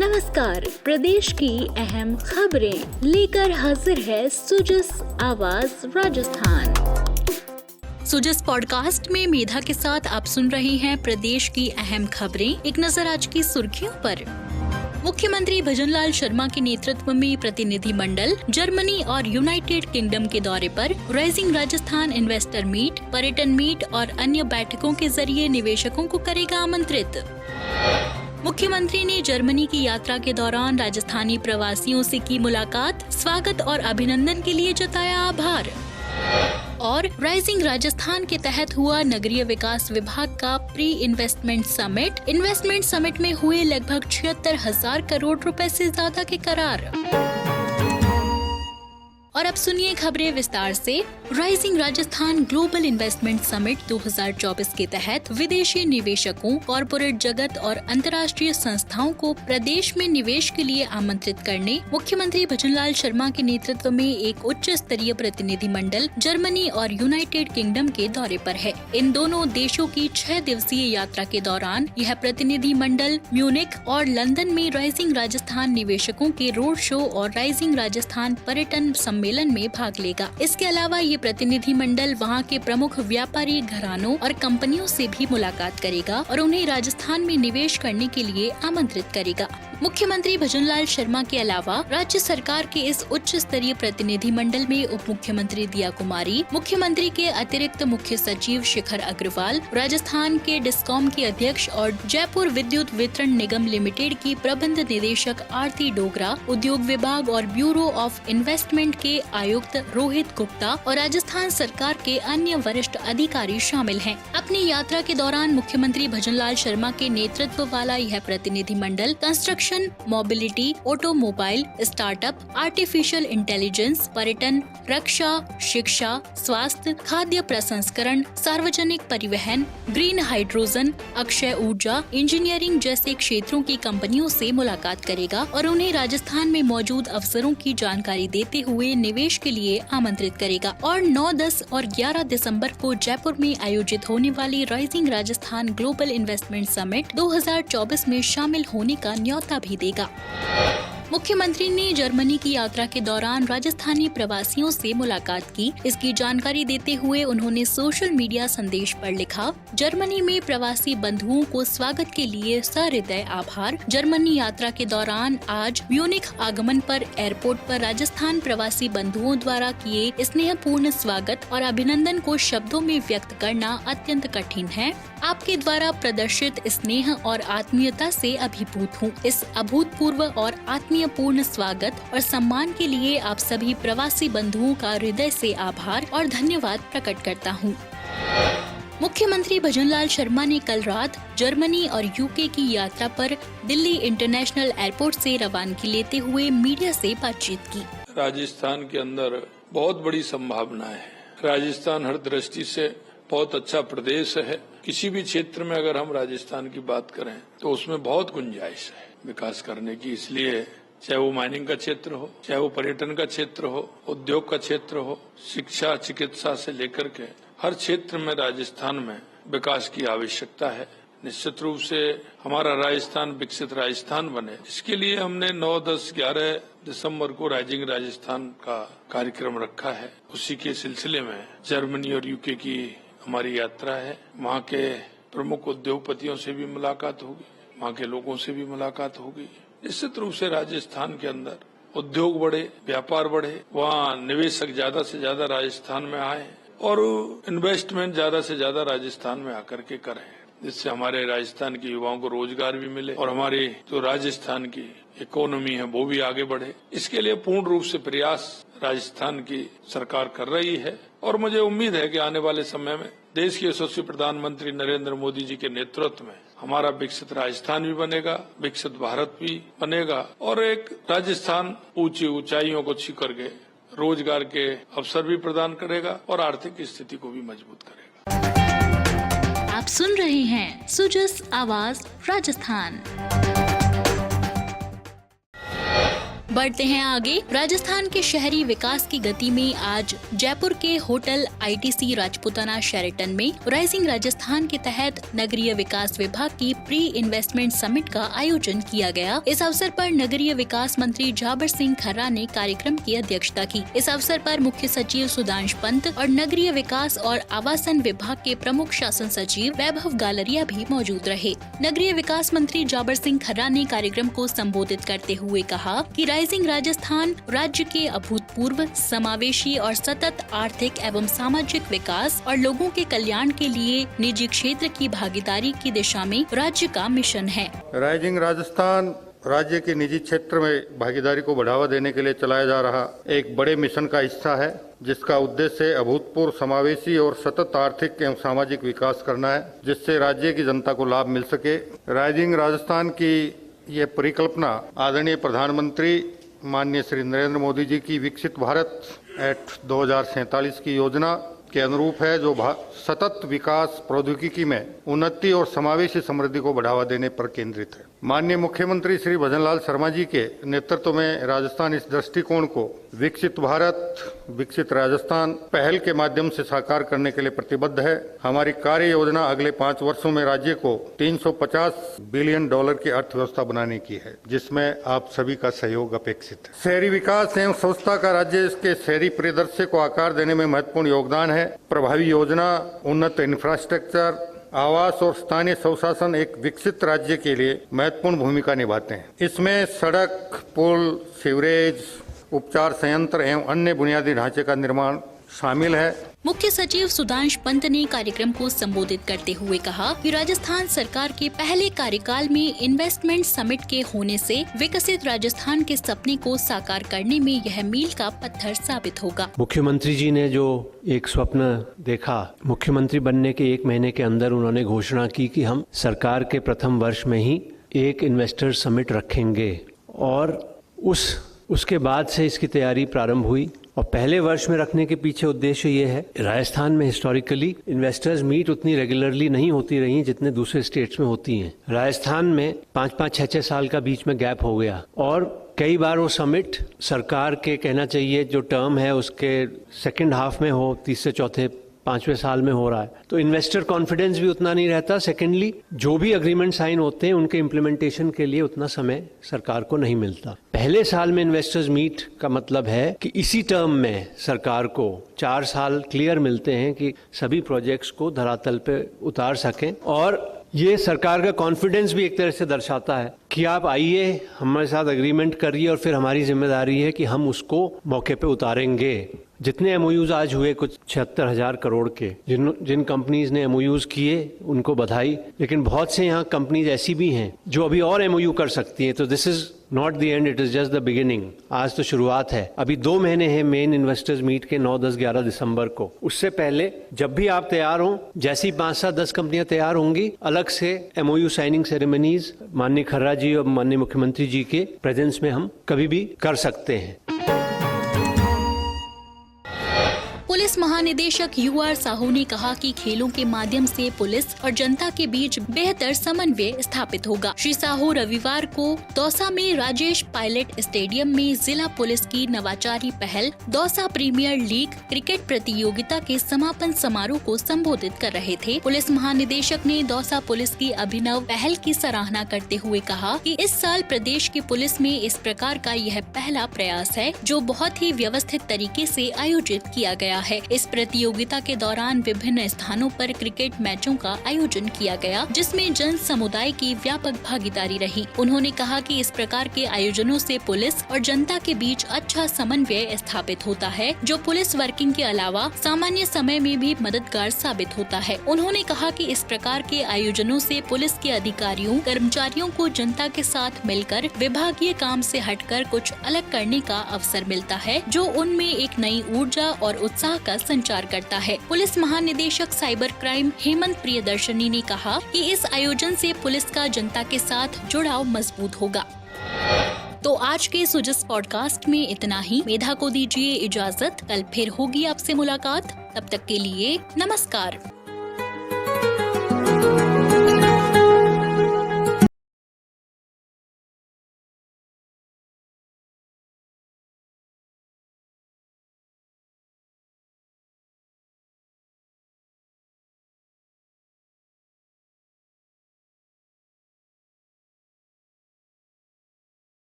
नमस्कार, प्रदेश की अहम खबरें लेकर हाजिर है सुजस आवाज राजस्थान। सुजस पॉडकास्ट में मेधा के साथ आप सुन रहे हैं प्रदेश की अहम खबरें। एक नजर आज की सुर्खियों पर। मुख्यमंत्री भजनलाल शर्मा के नेतृत्व में प्रतिनिधि मंडल जर्मनी और यूनाइटेड किंगडम के दौरे पर राइजिंग राजस्थान इन्वेस्टर मीट, पर्यटन मीट और अन्य बैठकों के जरिए निवेशकों को करेगा आमंत्रित। मुख्यमंत्री ने जर्मनी की यात्रा के दौरान राजस्थानी प्रवासियों से की मुलाकात, स्वागत और अभिनंदन के लिए जताया आभार। और राइजिंग राजस्थान के तहत हुआ नगरीय विकास विभाग का प्री इन्वेस्टमेंट समिट में हुए लगभग 76,000 करोड़ रुपए से ज्यादा के करार। और अब सुनिए खबरें विस्तार से। Rising Rajasthan global investment summit 2024 के तहत विदेशी निवेशकों, कॉरपोरेट जगत और अंतर्राष्ट्रीय संस्थाओं को प्रदेश में निवेश के लिए आमंत्रित करने मुख्यमंत्री भजनलाल शर्मा के नेतृत्व में एक उच्च स्तरीय प्रतिनिधि मंडल जर्मनी और यूनाइटेड किंगडम के दौरे पर है। इन दोनों देशों की 6 दिवसीय यात्रा के दौरान यह प्रतिनिधि मंडल म्यूनिख और लंदन में राइजिंग राजस्थान निवेशकों के रोड शो और राइजिंग राजस्थान पर्यटन सम्मेलन में भाग लेगा। इसके अलावा ये प्रतिनिधि मंडल वहां के प्रमुख व्यापारी घरानों और कंपनियों से भी मुलाकात करेगा और उन्हें राजस्थान में निवेश करने के लिए आमंत्रित करेगा। मुख्यमंत्री भजनलाल शर्मा के अलावा राज्य सरकार के इस उच्च स्तरीय प्रतिनिधि मंडल में उप मुख्यमंत्री दिया कुमारी, मुख्यमंत्री के अतिरिक्त मुख्य सचिव शिखर अग्रवाल, राजस्थान के डिस्कॉम की अध्यक्ष और जयपुर विद्युत वितरण निगम लिमिटेड की प्रबंध निदेशक आरती डोगरा, उद्योग विभाग और ब्यूरो ऑफ इन्वेस्टमेंट के आयुक्त रोहित गुप्ता और राजस्थान सरकार के अन्य वरिष्ठ अधिकारी शामिल हैं। अपनी यात्रा के दौरान मुख्यमंत्री भजनलाल शर्मा के नेतृत्व वाला यह प्रतिनिधि मंडल construction, mobility, automobile, startup, artificial intelligence, पर्यटन, रक्षा, शिक्षा, स्वास्थ्य, खाद्य प्रसंस्करण, सार्वजनिक परिवहन, ग्रीन हाइड्रोजन, अक्षय ऊर्जा, इंजीनियरिंग जैसे क्षेत्रों की कंपनियों से मुलाकात करेगा और उन्हें राजस्थान में मौजूद अवसरों की जानकारी देते हुए निवेश के लिए आमंत्रित करेगा। और 9, 10 और 11 दिसंबर को जयपुर में आयोजित होने वाली rising Rajasthan global investment summit 2024 में शामिल होने का न्योता भी देगा। मुख्यमंत्री ने जर्मनी की यात्रा के दौरान राजस्थानी प्रवासियों से मुलाकात की। इसकी जानकारी देते हुए उन्होंने सोशल मीडिया संदेश पर लिखा, जर्मनी में प्रवासी बंधुओं को स्वागत के लिए सहृदय आभार। जर्मनी यात्रा के दौरान आज म्यूनिख आगमन पर एयरपोर्ट पर राजस्थान प्रवासी बंधुओं द्वारा किए स्नेहपूर्ण स्वागत और अभिनंदन को शब्दों में व्यक्त करना अत्यंत कठिन है। आपके द्वारा प्रदर्शित स्नेह और आत्मीयता से अभिभूत हूँ। इस अभूतपूर्व और आत्मीयपूर्ण स्वागत और सम्मान के लिए आप सभी प्रवासी बंधुओं का हृदय से आभार और धन्यवाद प्रकट करता हूँ। मुख्यमंत्री भजनलाल शर्मा ने कल रात जर्मनी और यूके की यात्रा पर दिल्ली इंटरनेशनल एयरपोर्ट से रवानगी लेते हुए मीडिया से बातचीत की। राजस्थान के अंदर बहुत बड़ी संभावनाएं है। राजस्थान हर दृष्टि से बहुत अच्छा प्रदेश है। किसी भी क्षेत्र में अगर हम राजस्थान की बात करें तो उसमें बहुत गुंजाइश है विकास करने की। इसलिए चाहे वो माइनिंग का क्षेत्र हो, चाहे वो पर्यटन का क्षेत्र हो, उद्योग का क्षेत्र हो, शिक्षा, चिकित्सा से लेकर के हर क्षेत्र में राजस्थान में विकास की आवश्यकता है। निश्चित रूप से हमारा राजस्थान विकसित राजस्थान बने, इसके लिए हमने 9, 10, 11 दिसंबर को राइजिंग राजस्थान का कार्यक्रम रखा है। उसी के सिलसिले में जर्मनी और यूके की हमारी यात्रा है। वहाँ के प्रमुख उद्योगपतियों से भी मुलाकात होगी, वहाँ के लोगों से भी मुलाकात होगी। निश्चित रूप से राजस्थान के अंदर उद्योग बढ़े, व्यापार बढ़े, वहाँ निवेशक ज्यादा से ज्यादा राजस्थान में आए और इन्वेस्टमेंट ज्यादा से ज्यादा राजस्थान में आकर के करें, जिससे हमारे राजस्थान के युवाओं को रोजगार भी मिले और हमारी जो राजस्थान की इकोनॉमी है वो भी आगे बढ़े। इसके लिए पूर्ण रूप से प्रयास राजस्थान की सरकार कर रही है और मुझे उम्मीद है कि आने वाले समय में देश के यशस्वी प्रधानमंत्री नरेंद्र मोदी जी के नेतृत्व में हमारा विकसित राजस्थान भी बनेगा, विकसित भारत भी बनेगा और एक राजस्थान ऊंची ऊंचाइयों को छू करके रोजगार के अवसर भी प्रदान करेगा और आर्थिक स्थिति को भी मजबूत करेगा। आप सुन रहे हैं सुजस आवाज राजस्थान। बढ़ते हैं आगे। राजस्थान के शहरी विकास की गति में आज जयपुर के होटल ITC राजपुताना शेरेटन में राइजिंग राजस्थान के तहत नगरीय विकास विभाग की प्री इन्वेस्टमेंट समिट का आयोजन किया गया। इस अवसर पर नगरीय विकास मंत्री जाबर सिंह खर्रा ने कार्यक्रम की अध्यक्षता की। इस अवसर पर मुख्य सचिव सुधांश पंत और नगरीय विकास और आवासन विभाग के प्रमुख शासन सचिव वैभव गालरिया भी मौजूद रहे। नगरीय विकास मंत्री जाबर सिंह खर्रा ने कार्यक्रम को संबोधित करते हुए कहा कि राइजिंग राजस्थान राज्य के अभूतपूर्व समावेशी और सतत आर्थिक एवं सामाजिक विकास और लोगों के कल्याण के लिए निजी क्षेत्र की भागीदारी की दिशा में राज्य का मिशन है। राइजिंग राजस्थान राज्य के निजी क्षेत्र में भागीदारी को बढ़ावा देने के लिए चलाया जा रहा एक बड़े मिशन का हिस्सा है, जिसका उद्देश्य अभूतपूर्व समावेशी और सतत आर्थिक एवं सामाजिक विकास करना है, जिससे राज्य की जनता को लाभ मिल सके। राइजिंग राजस्थान की ये परिकल्पना आदरणीय प्रधानमंत्री माननीय श्री नरेंद्र मोदी जी की विकसित भारत एट 2047 की योजना के अनुरूप है, जो सतत विकास प्रौद्योगिकी में उन्नति और समावेशी समृद्धि को बढ़ावा देने पर केंद्रित है। माननीय मुख्यमंत्री श्री भजनलाल शर्मा जी के नेतृत्व में राजस्थान इस दृष्टिकोण को विकसित भारत विकसित राजस्थान पहल के माध्यम से साकार करने के लिए प्रतिबद्ध है। हमारी कार्य योजना अगले 5 वर्षों में राज्य को $350 बिलियन की अर्थव्यवस्था बनाने की है, जिसमें आप सभी का सहयोग अपेक्षित है। शहरी विकास एवं स्वच्छता का राज्य के शहरी परिदृश्य को आकार देने में महत्वपूर्ण योगदान है। प्रभावी योजना, उन्नत इंफ्रास्ट्रक्चर, आवास और स्थानीय स्वशासन एक विकसित राज्य के लिए महत्वपूर्ण भूमिका निभाते हैं। इसमें सड़क, पुल, सीवरेज, उपचार संयंत्र एवं अन्य बुनियादी ढांचे का निर्माण शामिल है। मुख्य सचिव सुधांश पंत ने कार्यक्रम को संबोधित करते हुए कहा कि राजस्थान सरकार के पहले कार्यकाल में इन्वेस्टमेंट समिट के होने से विकसित राजस्थान के सपने को साकार करने में यह मील का पत्थर साबित होगा। मुख्यमंत्री जी ने जो एक स्वप्न देखा, मुख्यमंत्री बनने के 1 महीने के अंदर उन्होंने घोषणा की कि हम सरकार के प्रथम वर्ष में ही एक इन्वेस्टर समिट रखेंगे, और उसके बाद से इसकी तैयारी प्रारंभ हुई। और पहले वर्ष में रखने के पीछे उद्देश्य ये है, राजस्थान में हिस्टोरिकली इन्वेस्टर्स मीट उतनी रेगुलरली नहीं होती रही जितने दूसरे स्टेट्स में होती हैं। राजस्थान में 5-5, 6-6 साल का बीच में गैप हो गया, और कई बार वो समिट सरकार के कहना चाहिए जो टर्म है उसके सेकेंड हाफ में हो, 3 से चौथे 5वें साल में हो रहा है, तो इन्वेस्टर कॉन्फिडेंस भी उतना नहीं रहता। सेकेंडली, जो भी अग्रीमेंट साइन होते हैं उनके इम्प्लीमेंटेशन के लिए उतना समय सरकार को नहीं मिलता। पहले साल में इन्वेस्टर्स मीट का मतलब है कि इसी टर्म में सरकार को 4 साल क्लियर मिलते हैं कि सभी प्रोजेक्ट्स को धरातल पे उतार सकें, और ये सरकार का कॉन्फिडेंस भी एक तरह से दर्शाता है कि आप आइए, हमारे साथ अग्रीमेंट करिए, और फिर हमारी जिम्मेदारी है कि हम उसको मौके पे उतारेंगे। जितने MOUs आज हुए, कुछ 76,000 करोड़ के, जिन कंपनीज ने MOUs किए उनको बधाई, लेकिन बहुत से यहाँ कंपनीज ऐसी भी हैं जो अभी और MOU कर सकती हैं। तो this is not the end, it is just the beginning. आज तो शुरुआत है। अभी 2 महीने हैं मेन इन्वेस्टर्स मीट के, 9, 10, 11 दिसंबर को। उससे पहले जब भी आप तैयार हों, जैसी 5, 7, 10 कंपनियां तैयार होंगी, अलग से MOU साइनिंग सेरेमनीज माननीय खर्रा जी और माननीय मुख्यमंत्री जी के प्रेजेंस में हम कभी भी कर सकते हैं। पुलिस महानिदेशक UR साहू ने कहा कि खेलों के माध्यम से पुलिस और जनता के बीच बेहतर समन्वय स्थापित होगा। श्री साहू रविवार को दौसा में राजेश पायलट स्टेडियम में जिला पुलिस की नवाचारी पहल दौसा प्रीमियर लीग क्रिकेट प्रतियोगिता के समापन समारोह को संबोधित कर रहे थे। पुलिस महानिदेशक ने दौसा पुलिस की अभिनव पहल की सराहना करते हुए कहा कि इस साल प्रदेश की पुलिस में इस प्रकार का यह पहला प्रयास है, जो बहुत ही व्यवस्थित तरीके से आयोजित किया गया है। इस प्रतियोगिता के दौरान विभिन्न स्थानों पर क्रिकेट मैचों का आयोजन किया गया, जिसमें जन समुदाय की व्यापक भागीदारी रही। उन्होंने कहा कि इस प्रकार के आयोजनों से पुलिस और जनता के बीच अच्छा समन्वय स्थापित होता है, जो पुलिस वर्किंग के अलावा सामान्य समय में भी मददगार साबित होता है। उन्होंने कहा कि इस प्रकार के आयोजनों से पुलिस के अधिकारियों कर्मचारियों को जनता के साथ मिलकर विभागीय काम से हटकर कुछ अलग करने का अवसर मिलता है, जो उनमें एक नई ऊर्जा और उत्साह का संचार करता है। पुलिस महानिदेशक साइबर क्राइम हेमंत प्रियदर्शनी ने कहा कि इस आयोजन से पुलिस का जनता के साथ जुड़ाव मजबूत होगा। तो आज के सुजस पॉडकास्ट में इतना ही। मेधा को दीजिए इजाजत, कल फिर होगी आपसे मुलाकात। तब तक के लिए नमस्कार।